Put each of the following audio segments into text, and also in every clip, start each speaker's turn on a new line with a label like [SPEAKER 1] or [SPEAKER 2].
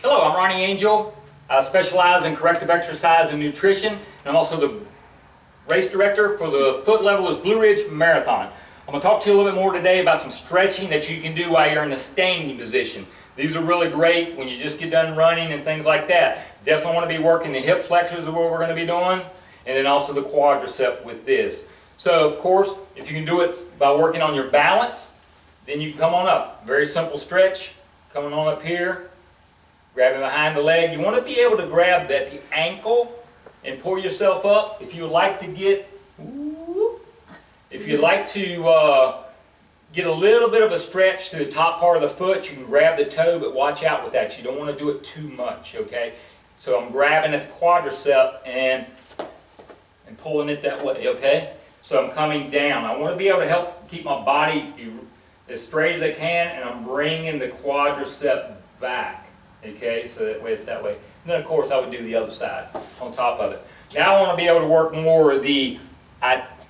[SPEAKER 1] Hello, I'm Ronnie Angel. I specialize in corrective exercise and nutrition, and I'm also the race director for the Foot Levelers Blue Ridge Marathon. I'm going to talk to you a little bit more today about some stretching that you can do while you're in the standing position. These are really great when you just get done running and things like that. Definitely want to be working the hip flexors is what we're going to be doing, and then also the quadricep with this. So of course, if you can do it by working on your balance, then you can come on up. Very simple stretch, coming on up here, grabbing behind the leg. You want to be able to grab that the ankle and pull yourself up. If you like to get, if you like to get a little bit of a stretch to the top part of the foot, you can grab the toe, but watch out with that. You don't want to do it too much, okay? So I'm grabbing at the quadricep and pulling it that way, okay? So I'm coming down. I want to be able to help keep my body as straight as I can, and I'm bringing the quadricep back, okay? So that way it's that way. And then of course I would do the other side on top of it. Now I want to be able to work more the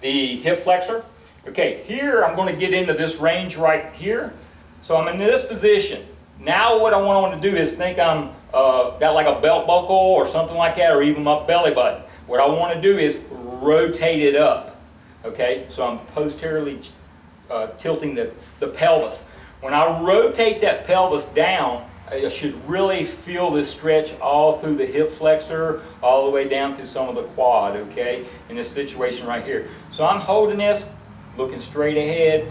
[SPEAKER 1] hip flexor. Okay, here I'm going to get into this range right here. So I'm in this position. Now what I want to do is think I'm got like a belt buckle or something like that, or even my belly button. What I want to do is rotate it up. Okay, so I'm posteriorly tilting the pelvis. When I rotate that pelvis down, I should really feel this stretch all through the hip flexor, all the way down through some of the quad, okay, in this situation right here. So I'm holding this, looking straight ahead,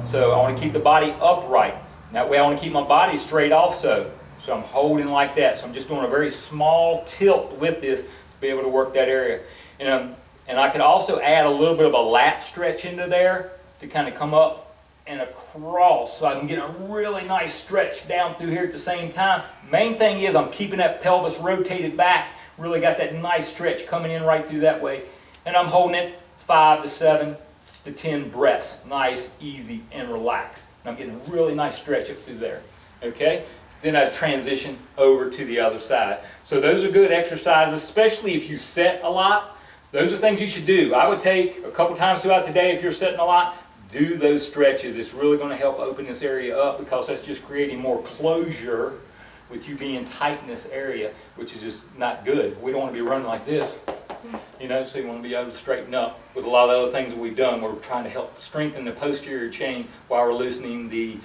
[SPEAKER 1] so I want to keep the body upright. That way I want to keep my body straight also. So I'm holding like that. So I'm just doing a very small tilt with this to be able to work that area. And I could also add a little bit of a lat stretch into there to kind of come up and across, so I can get a really nice stretch down through here at the same time. Main thing is I'm keeping that pelvis rotated back, really got that nice stretch coming in right through that way. And I'm holding it 5 to 7 to 10 breaths, nice, easy, and relaxed. And I'm getting a really nice stretch up through there, okay? Then I transition over to the other side. So those are good exercises, especially if you set a lot. Those are things you should do. I would take a couple times throughout the day if you're setting a lot. Do those stretches. It's really going to help open this area up, because that's just creating more closure with you being tight in this area, which is just not good. We don't want to be running like this, you know, so you want to be able to straighten up. With a lot of other things that we've done, we're trying to help strengthen the posterior chain while we're loosening the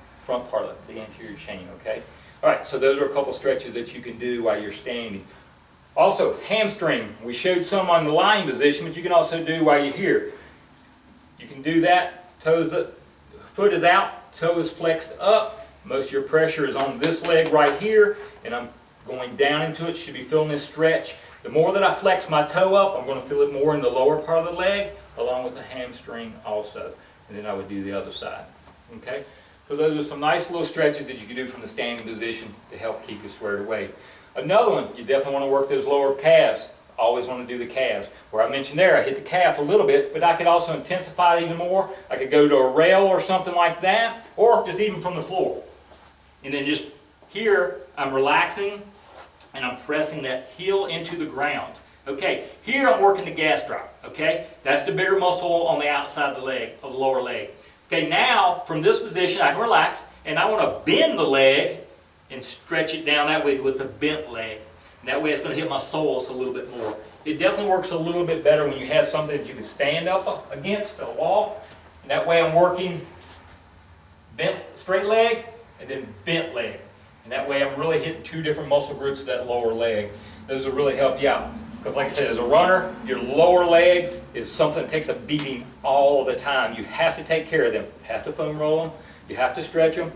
[SPEAKER 1] front part of the anterior chain, okay? All right, so those are a couple stretches that you can do while you're standing. Also, hamstring. We showed some on the lying position, but you can also do while you're here. You can do that. Toes up, foot is out, toe is flexed up. Most of your pressure is on this leg right here, and I'm going down into it. Should be feeling this stretch. The more that I flex my toe up, I'm going to feel it more in the lower part of the leg, along with the hamstring also. And then I would do the other side. Okay? So those are some nice little stretches that you can do from the standing position to help keep you squared away. Another one, you definitely want to work those lower calves. Always want to do the calves. Where I mentioned there, I hit the calf a little bit, but I could also intensify it even more. I could go to a rail or something like that, or just even from the floor. And then just here, I'm relaxing and I'm pressing that heel into the ground. Okay, here I'm working the gas drop, okay? That's the bigger muscle on the outside of the leg, of the lower leg. Okay, now, from this position, I can relax, and I want to bend the leg and stretch it down that way with the bent leg. And that way it's going to hit my soles a little bit more. It definitely works a little bit better when you have something that you can stand up against, a wall. And that way I'm working bent straight leg and then bent leg. And that way I'm really hitting two different muscle groups of that lower leg. Those will really help you out. Because like I said, as a runner, your lower legs is something that takes a beating all the time. You have to take care of them. You have to foam roll them. You have to stretch them.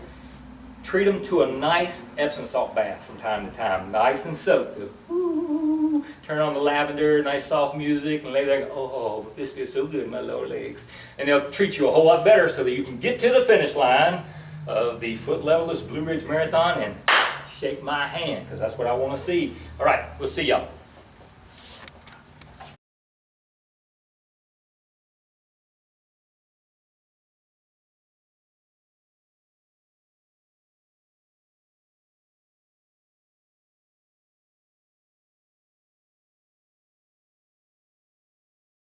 [SPEAKER 1] Treat them to a nice Epsom salt bath from time to time. Nice and soaked. Ooh, turn on the lavender, nice soft music, and lay there and go, oh, this feels so good in my lower legs. And they'll treat you a whole lot better so that you can get to the finish line of the Foot Levelers Blue Ridge Marathon and shake my hand, because that's what I want to see. All right, we'll see y'all.